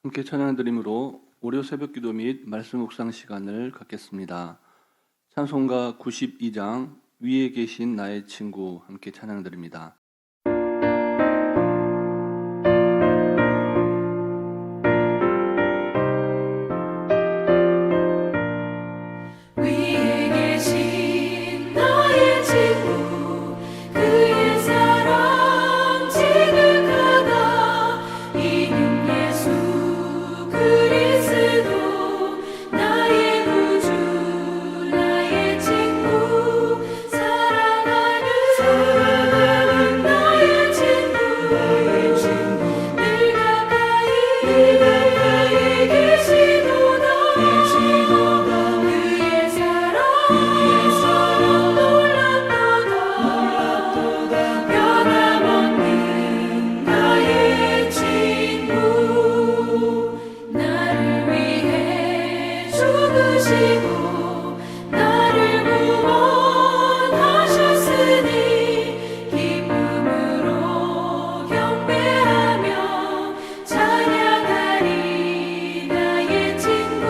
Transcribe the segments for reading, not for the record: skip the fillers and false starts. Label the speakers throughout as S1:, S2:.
S1: 함께 찬양드림으로 월요 새벽 기도 및 말씀 묵상 시간을 갖겠습니다. 찬송가 92장 위에 계신 나의 친구 함께 찬양드립니다.
S2: 위에 계신 나의 친구 그의 사랑 지극하다 이는 예수 그리스도 나의 구주 나의 친구 사랑하는 나의 친구 늘 가까이 계시도다 그의 사랑 놀랍도다 변함없는 나의 친구 나를 위해 죽으시고 나를 구원하셨으니 기쁨으로 경배하며 찬양하리 나의 친구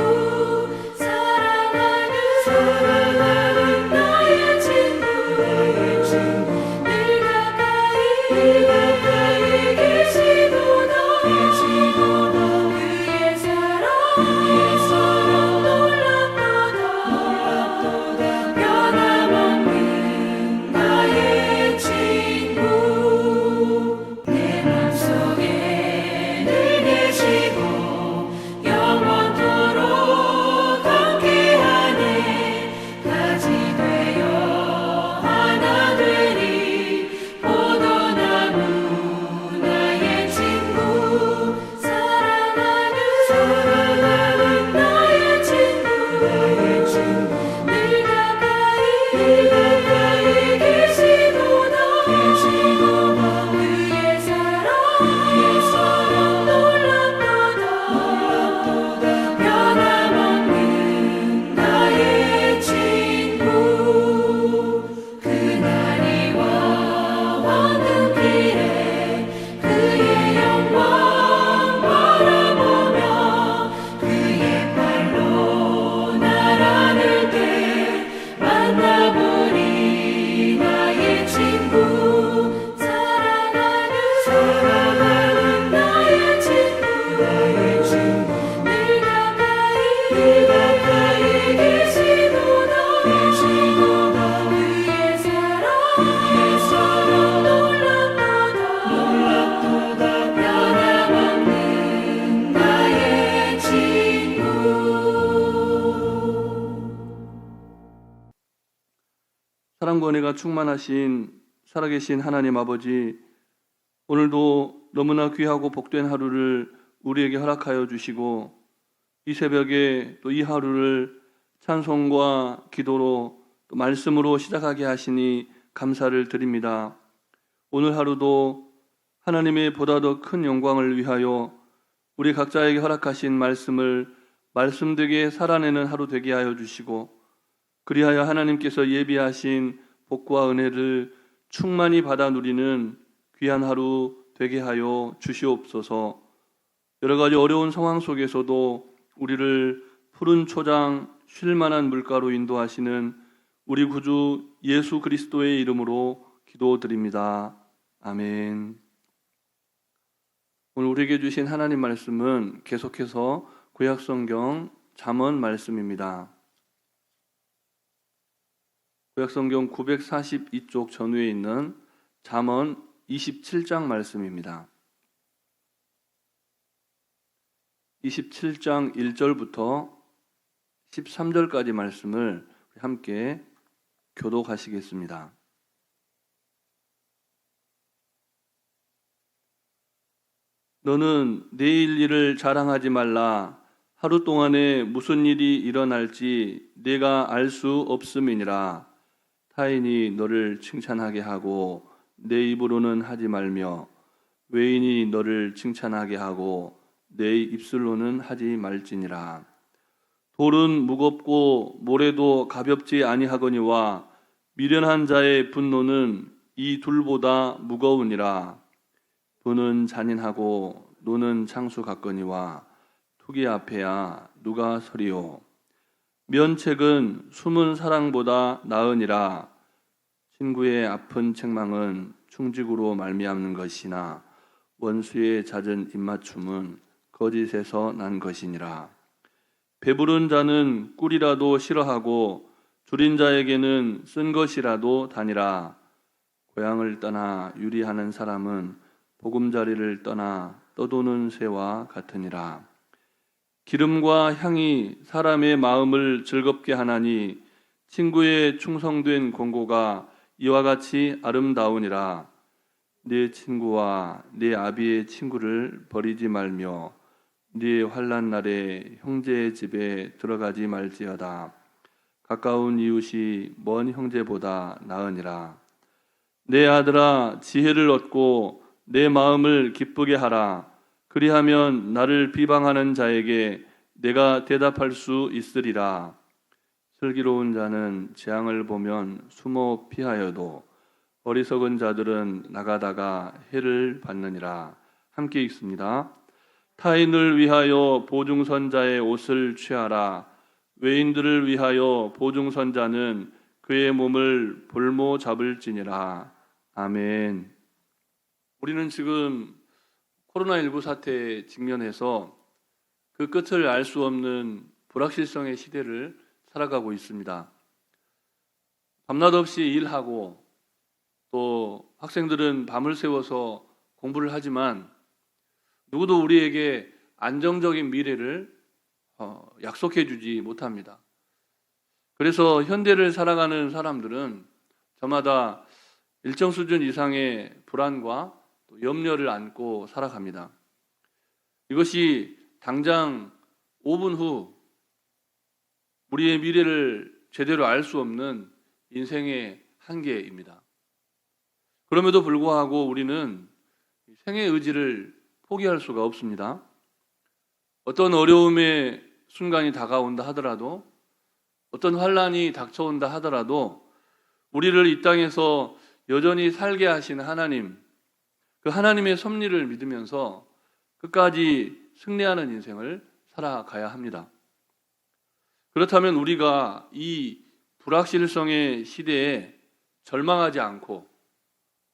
S2: 사랑하는 나의 친구 늘 가까이 계시도다 그의 사랑 놀랍도다 변함없는 나의 친구 내 맘속에 늘 계시고 영원토록 함께하네 가지 되어 하나 되리 포도나무 나의 친구 사랑하는 나의 친구 늘 가까이 계시도다 그의 사랑 놀랍도다 변함없는 나의 친구 그날이와 황금길에 그의 영광 바라보며 그의 팔로 날 안을 때 만나보리 나의 친구 사랑하는 나의 친구 늘 가까이 계시도다 그의 사랑 놀랍도다 변함없는 나의 친구
S1: 사랑과 은혜가 충만하신 살아계신 하나님 아버지, 오늘도 너무나 귀하고 복된 하루를 우리에게 허락하여 주시고 이 새벽에 또 이 하루를 찬송과 기도로 또 말씀으로 시작하게 하시니 감사를 드립니다. 오늘 하루도 하나님의 보다 더 큰 영광을 위하여 우리 각자에게 허락하신 말씀을 말씀되게 살아내는 하루 되게 하여 주시고 그리하여 하나님께서 예비하신 복과 은혜를 충만히 받아 누리는 귀한 하루 되게 하여 주시옵소서. 여러 가지 어려운 상황 속에서도 우리를 푸른 초장 쉴 만한 물가로 인도하시는 우리 구주 예수 그리스도의 이름으로 기도드립니다. 아멘. 오늘 우리에게 주신 하나님 말씀은 계속해서 구약성경 잠언 말씀입니다. 구약성경 942쪽 전후에 있는 잠언 27장 말씀입니다. 27장 1절부터 13절까지 말씀을 함께 교독하시겠습니다. 너는 내일 일을 자랑하지 말라. 하루 동안에 무슨 일이 일어날지 내가 알 수 없음이니라. 타인이 너를 칭찬하게 하고 내 입으로는 하지 말며 외인이 너를 칭찬하게 하고 내 입술로는 하지 말지니라. 돌은 무겁고 모래도 가볍지 아니하거니와 미련한 자의 분노는 이 둘보다 무거우니라. 부는 잔인하고 노는 창수 같거니와 후기 앞에야 누가 서리오. 면책은 숨은 사랑보다 나으니라. 친구의 아픈 책망은 충직으로 말미암는 것이나 원수의 잦은 입맞춤은 거짓에서 난 것이니라. 배부른 자는 꿀이라도 싫어하고 줄인 자에게는 쓴 것이라도 다니라. 고향을 떠나 유리하는 사람은 보금자리를 떠나 떠도는 새와 같으니라. 기름과 향이 사람의 마음을 즐겁게 하나니 친구의 충성된 공고가 이와 같이 아름다우니라. 네 친구와 네 아비의 친구를 버리지 말며 네 환난 날에 형제의 집에 들어가지 말지어다. 가까운 이웃이 먼 형제보다 나으니라. 내 아들아, 지혜를 얻고 내 마음을 기쁘게 하라. 그리하면 나를 비방하는 자에게 내가 대답할 수 있으리라. 슬기로운 자는 재앙을 보면 숨어 피하여도 어리석은 자들은 나가다가 해를 받느니라. 함께 읽습니다. 타인을 위하여 보증선자의 옷을 취하라. 외인들을 위하여 보증선자는 그의 몸을 볼모 잡을지니라. 아멘. 우리는 지금 코로나19 사태에 직면해서 그 끝을 알 수 없는 불확실성의 시대를 살아가고 있습니다. 밤낮 없이 일하고 또 학생들은 밤을 새워서 공부를 하지만 누구도 우리에게 안정적인 미래를 약속해 주지 못합니다. 그래서 현대를 살아가는 사람들은 저마다 일정 수준 이상의 불안과 또 염려를 안고 살아갑니다. 이것이 당장 5분 후 우리의 미래를 제대로 알 수 없는 인생의 한계입니다. 그럼에도 불구하고 우리는 생의 의지를 포기할 수가 없습니다. 어떤 어려움의 순간이 다가온다 하더라도, 어떤 환난이 닥쳐온다 하더라도 우리를 이 땅에서 여전히 살게 하신 하나님, 그 하나님의 섭리를 믿으면서 끝까지 승리하는 인생을 살아가야 합니다. 그렇다면 우리가 이 불확실성의 시대에 절망하지 않고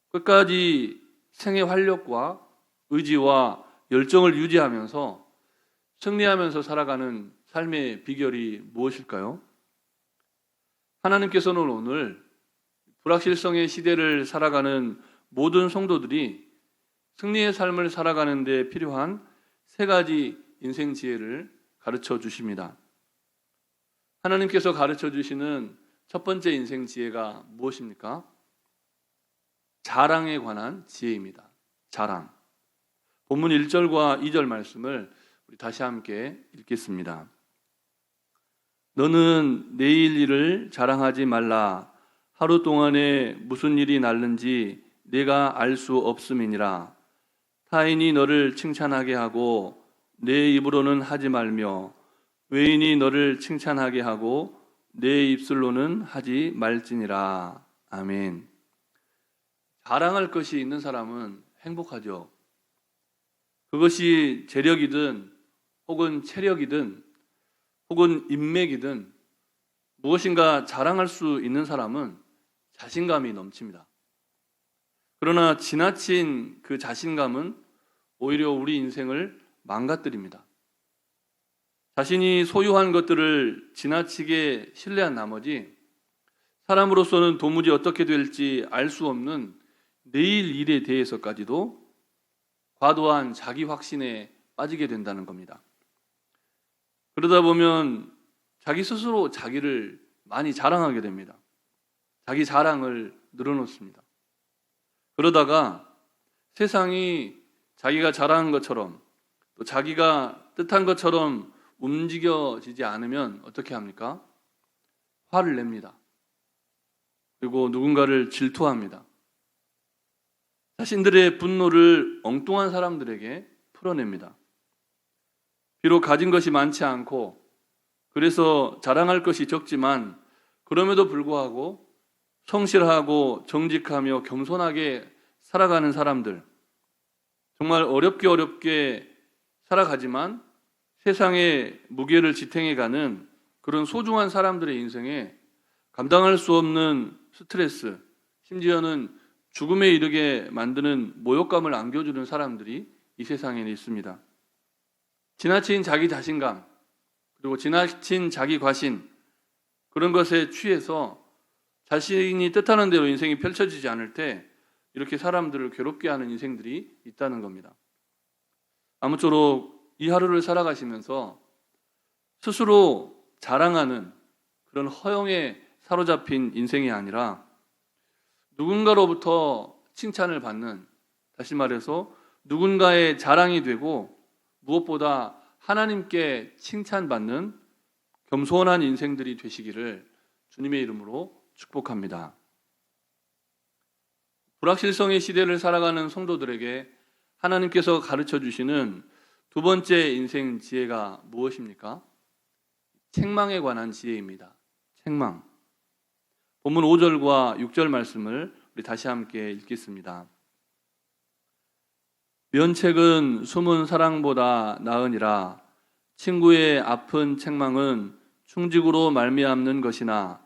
S1: 끝까지 생의 활력과 의지와 열정을 유지하면서 승리하면서 살아가는 삶의 비결이 무엇일까요? 하나님께서는 오늘 불확실성의 시대를 살아가는 모든 성도들이 승리의 삶을 살아가는 데 필요한 3가지 인생 지혜를 가르쳐 주십니다. 하나님께서 가르쳐 주시는 첫 번째 인생 지혜가 무엇입니까? 자랑에 관한 지혜입니다. 자랑. 본문 1절과 2절 말씀을 우리 다시 함께 읽겠습니다. 너는 내일 일을 자랑하지 말라. 하루 동안에 무슨 일이 날는지 내가 알 수 없음이니라. 타인이 너를 칭찬하게 하고 내 입으로는 하지 말며 외인이 너를 칭찬하게 하고 내 입술로는 하지 말지니라. 아멘. 자랑할 것이 있는 사람은 행복하죠. 그것이 재력이든 혹은 체력이든 혹은 인맥이든 무엇인가 자랑할 수 있는 사람은 자신감이 넘칩니다. 그러나 지나친 그 자신감은 오히려 우리 인생을 망가뜨립니다. 자신이 소유한 것들을 지나치게 신뢰한 나머지 사람으로서는 도무지 어떻게 될지 알 수 없는 내일 일에 대해서까지도 과도한 자기 확신에 빠지게 된다는 겁니다. 그러다 보면 자기 스스로 자기를 많이 자랑하게 됩니다. 자기 자랑을 늘어놓습니다. 그러다가 세상이 자기가 자랑한 것처럼 또 자기가 뜻한 것처럼 움직여지지 않으면 어떻게 합니까? 화를 냅니다. 그리고 누군가를 질투합니다. 자신들의 분노를 엉뚱한 사람들에게 풀어냅니다. 비록 가진 것이 많지 않고 그래서 자랑할 것이 적지만 그럼에도 불구하고 성실하고 정직하며 겸손하게 살아가는 사람들, 정말 어렵게 살아가지만 세상의 무게를 지탱해가는 그런 소중한 사람들의 인생에 감당할 수 없는 스트레스, 심지어는 죽음에 이르게 만드는 모욕감을 안겨주는 사람들이 이 세상에는 있습니다. 지나친 자기 자신감, 그리고 지나친 자기 과신, 그런 것에 취해서 자신이 뜻하는 대로 인생이 펼쳐지지 않을 때 이렇게 사람들을 괴롭게 하는 인생들이 있다는 겁니다. 아무쪼록 이 하루를 살아가시면서 스스로 자랑하는 그런 허영에 사로잡힌 인생이 아니라 누군가로부터 칭찬을 받는, 다시 말해서 누군가의 자랑이 되고 무엇보다 하나님께 칭찬받는 겸손한 인생들이 되시기를 주님의 이름으로 축복합니다. 불확실성의 시대를 살아가는 성도들에게 하나님께서 가르쳐 주시는 두 번째 인생 지혜가 무엇입니까? 책망에 관한 지혜입니다. 책망. 본문 5절과 6절 말씀을 우리 다시 함께 읽겠습니다. 면책은 숨은 사랑보다 나으니라. 친구의 아픈 책망은 충직으로 말미암는 것이나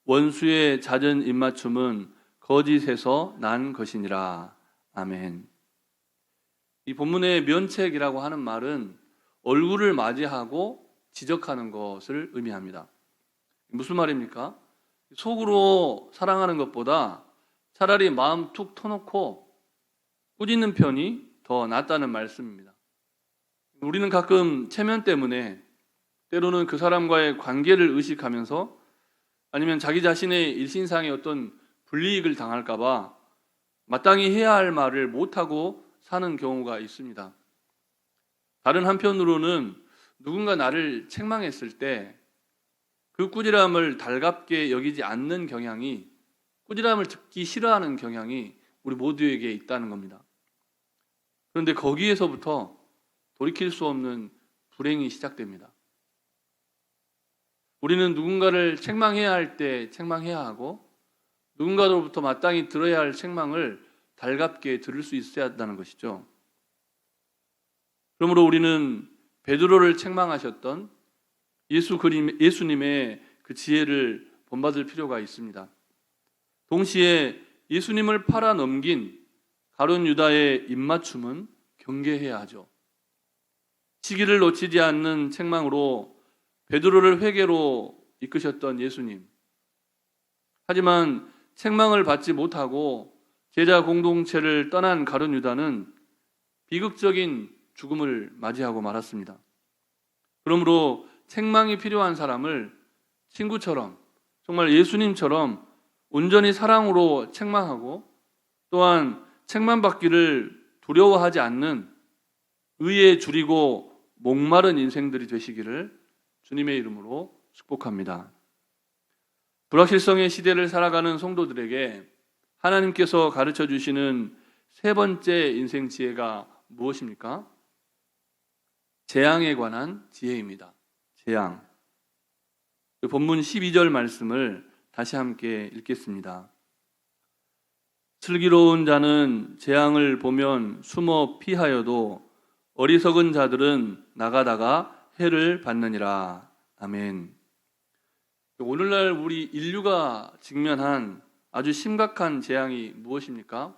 S1: 원수의 잦은 입맞춤은 거짓에서 난 것이니라. 아멘. 이 본문의 면책이라고 하는 말은 얼굴을 맞이하고 지적하는 것을 의미합니다. 무슨 말입니까? 속으로 사랑하는 것보다 차라리 마음 툭 터놓고 꾸짖는 편이 더 낫다는 말씀입니다. 우리는 가끔 체면 때문에 때로는 그 사람과의 관계를 의식하면서 아니면 자기 자신의 일신상의 어떤 불이익을 당할까 봐 마땅히 해야 할 말을 못하고 사는 경우가 있습니다. 다른 한편으로는 누군가 나를 책망했을 때 그 꾸지람을 달갑게 여기지 않는 경향이, 꾸지람을 듣기 싫어하는 경향이 우리 모두에게 있다는 겁니다. 그런데 거기에서부터 돌이킬 수 없는 불행이 시작됩니다. 우리는 누군가를 책망해야 할 때 책망해야 하고 누군가로부터 마땅히 들어야 할 책망을 달갑게 들을 수 있어야 한다는 것이죠. 그러므로 우리는 베드로를 책망하셨던 예수님의 그 지혜를 본받을 필요가 있습니다. 동시에 예수님을 팔아 넘긴 가룟 유다의 입맞춤은 경계해야 하죠. 시기를 놓치지 않는 책망으로 베드로를 회개로 이끄셨던 예수님. 하지만 책망을 받지 못하고 제자 공동체를 떠난 가룟 유다는 비극적인 죽음을 맞이하고 말았습니다. 그러므로 책망이 필요한 사람을 친구처럼, 정말 예수님처럼 온전히 사랑으로 책망하고 또한 책망받기를 두려워하지 않는 의에 줄이고 목마른 인생들이 되시기를 주님의 이름으로 축복합니다. 불확실성의 시대를 살아가는 성도들에게 하나님께서 가르쳐 주시는 세 번째 인생 지혜가 무엇입니까? 재앙에 관한 지혜입니다. 재앙. 본문 12절 말씀을 다시 함께 읽겠습니다. 슬기로운 자는 재앙을 보면 숨어 피하여도 어리석은 자들은 나가다가 해를 받느니라. 아멘. 오늘날 우리 인류가 직면한 아주 심각한 재앙이 무엇입니까?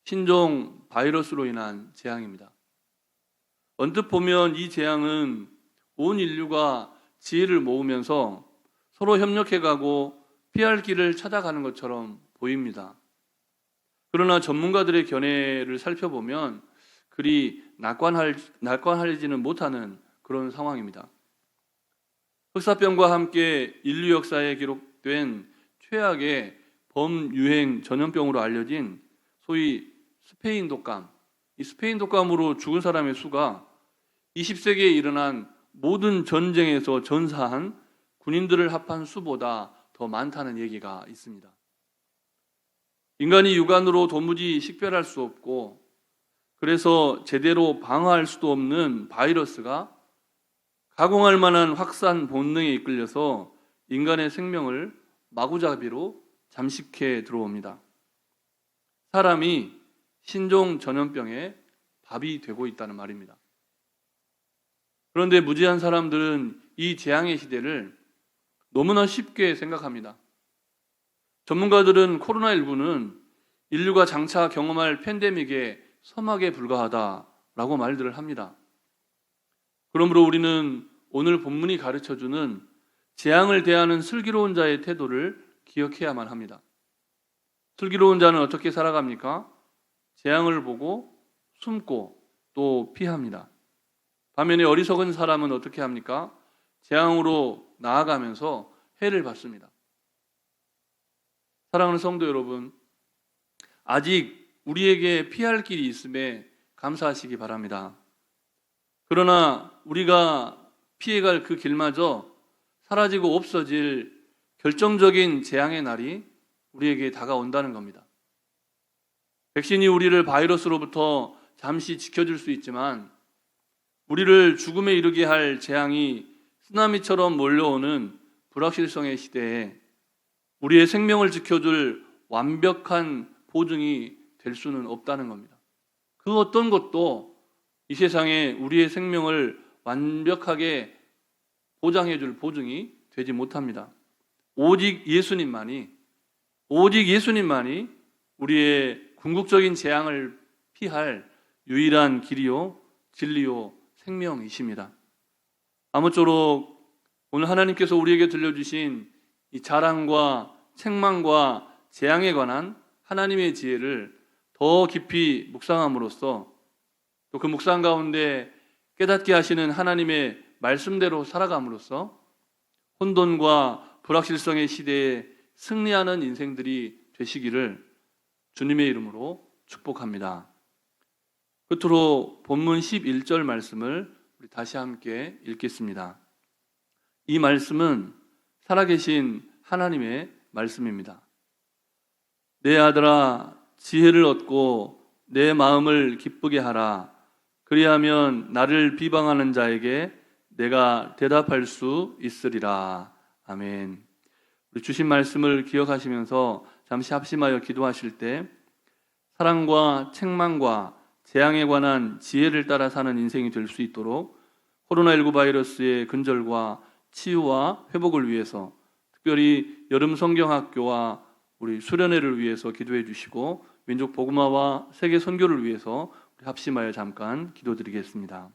S1: 신종 바이러스로 인한 재앙입니다. 언뜻 보면 이 재앙은 온 인류가 지혜를 모으면서 서로 협력해가고 피할 길을 찾아가는 것처럼 보입니다. 그러나 전문가들의 견해를 살펴보면 그리 낙관하지는 못하는 그런 상황입니다. 흑사병과 함께 인류 역사에 기록된 최악의 범유행 전염병으로 알려진 소위 스페인 독감, 이 스페인 독감으로 죽은 사람의 수가 20세기에 일어난 모든 전쟁에서 전사한 군인들을 합한 수보다 더 많다는 얘기가 있습니다. 인간이 육안으로 도무지 식별할 수 없고 그래서 제대로 방어할 수도 없는 바이러스가 가공할 만한 확산 본능에 이끌려서 인간의 생명을 마구잡이로 잠식해 들어옵니다. 사람이 신종 전염병의 밥이 되고 있다는 말입니다. 그런데 무지한 사람들은 이 재앙의 시대를 너무나 쉽게 생각합니다. 전문가들은 코로나19는 인류가 장차 경험할 팬데믹의 서막에 불과하다라고 말들을 합니다. 그러므로 우리는 오늘 본문이 가르쳐주는 재앙을 대하는 슬기로운 자의 태도를 기억해야만 합니다. 슬기로운 자는 어떻게 살아갑니까? 재앙을 보고 숨고 또 피합니다. 반면에 어리석은 사람은 어떻게 합니까? 재앙으로 나아가면서 해를 받습니다. 사랑하는 성도 여러분, 아직 우리에게 피할 길이 있음에 감사하시기 바랍니다. 그러나 우리가 피해갈 그 길마저 사라지고 없어질 결정적인 재앙의 날이 우리에게 다가온다는 겁니다. 백신이 우리를 바이러스로부터 잠시 지켜줄 수 있지만 우리를 죽음에 이르게 할 재앙이 쓰나미처럼 몰려오는 불확실성의 시대에 우리의 생명을 지켜줄 완벽한 보증이 될 수는 없다는 겁니다. 그 어떤 것도 이 세상에 우리의 생명을 완벽하게 보장해줄 보증이 되지 못합니다. 오직 예수님만이 우리의 궁극적인 재앙을 피할 유일한 길이요, 진리요, 생명이십니다. 아무쪼록 오늘 하나님께서 우리에게 들려주신 이 자랑과 책망과 재앙에 관한 하나님의 지혜를 더 깊이 묵상함으로써 또 그 묵상 가운데 깨닫게 하시는 하나님의 말씀대로 살아감으로써 혼돈과 불확실성의 시대에 승리하는 인생들이 되시기를 주님의 이름으로 축복합니다. 끝으로 본문 11절 말씀을 우리 다시 함께 읽겠습니다. 이 말씀은 살아계신 하나님의 말씀입니다. 내 아들아, 지혜를 얻고 내 마음을 기쁘게 하라. 그리하면 나를 비방하는 자에게 내가 대답할 수 있으리라. 아멘. 우리 주신 말씀을 기억하시면서 잠시 합심하여 기도하실 때 사랑과 책망과 재앙에 관한 지혜를 따라 사는 인생이 될 수 있도록 코로나19 바이러스의 근절과 치유와 회복을 위해서 특별히 여름 성경학교와 우리 수련회를 위해서 기도해 주시고 민족 복음화와 세계 선교를 위해서 우리 합심하여 잠깐 기도드리겠습니다.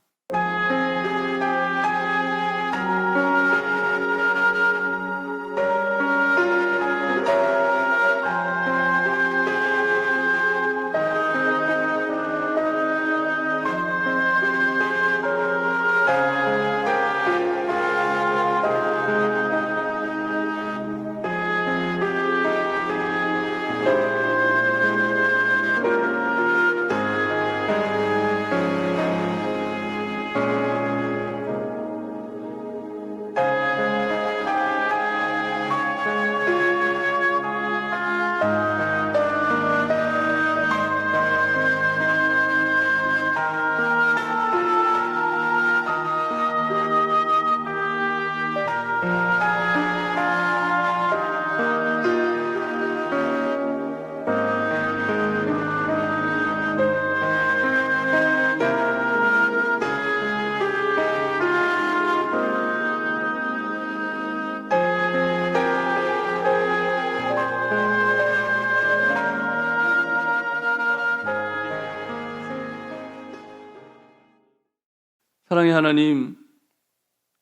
S1: 사랑의 하나님,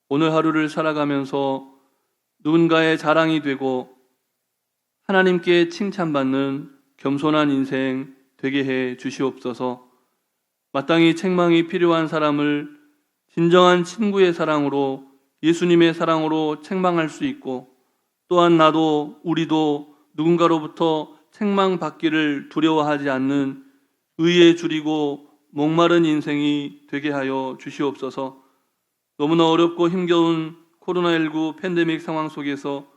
S1: 오늘 하루를 살아가면서 누군가의 자랑이 되고 하나님께 칭찬받는 겸손한 인생 되게 해 주시옵소서. 마땅히 책망이 필요한 사람을 진정한 친구의 사랑으로, 예수님의 사랑으로 책망할 수 있고, 또한 나도 우리도 누군가로부터 책망받기를 두려워하지 않는 의에 줄이고 목마른 인생이 되게 하여 주시옵소서. 너무나 어렵고 힘겨운 코로나19 팬데믹 상황 속에서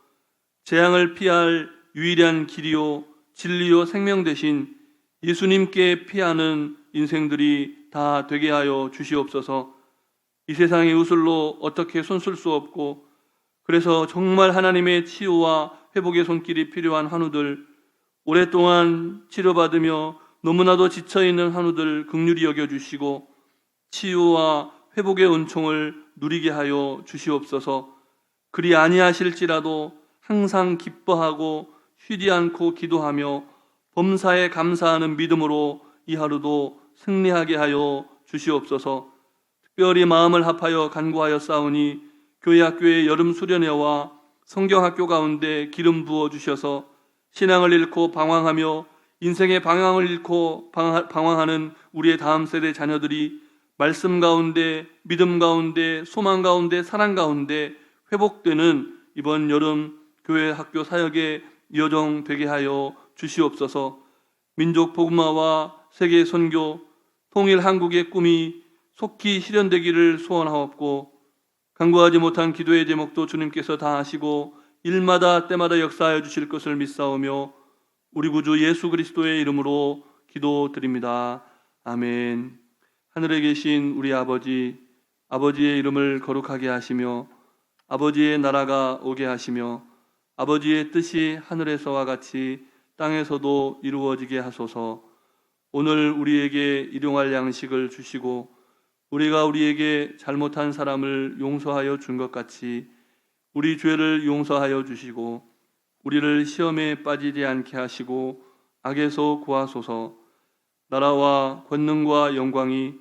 S1: 재앙을 피할 유일한 길이요 진리요 생명 되신 예수님께 피하는 인생들이 다 되게 하여 주시옵소서. 이 세상의 우슬로 어떻게 손쓸 수 없고, 그래서 정말 하나님의 치유와 회복의 손길이 필요한 환우들, 오랫동안 치료받으며 너무나도 지쳐있는 환우들 긍휼히 여겨주시고 치유와 회복의 은총을 누리게 하여 주시옵소서. 그리 아니하실지라도 항상 기뻐하고 쉬지 않고 기도하며 범사에 감사하는 믿음으로 이 하루도 승리하게 하여 주시옵소서. 특별히 마음을 합하여 간구하여 싸우니 교회학교의 여름 수련회와 성경학교 가운데 기름 부어 주셔서 신앙을 잃고 방황하며 인생의 방향을 잃고 방황하는 우리의 다음 세대 자녀들이 말씀 가운데, 믿음 가운데, 소망 가운데, 사랑 가운데 회복되는 이번 여름 교회 학교 사역의 여정 되게 하여 주시옵소서. 민족 복음화와 세계 선교, 통일 한국의 꿈이 속히 실현되기를 소원하옵고, 간구하지 못한 기도의 제목도 주님께서 다 아시고 일마다 때마다 역사하여 주실 것을 믿사오며 우리 구주 예수 그리스도의 이름으로 기도드립니다. 아멘. 하늘에 계신 우리 아버지, 아버지의 이름을 거룩하게 하시며 아버지의 나라가 오게 하시며 아버지의 뜻이 하늘에서와 같이 땅에서도 이루어지게 하소서. 오늘 우리에게 일용할 양식을 주시고 우리가 우리에게 잘못한 사람을 용서하여 준 것 같이 우리 죄를 용서하여 주시고 우리를 시험에 빠지지 않게 하시고 악에서 구하소서. 나라와 권능과 영광이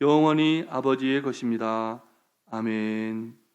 S1: 영원히 아버지의 것입니다. 아멘.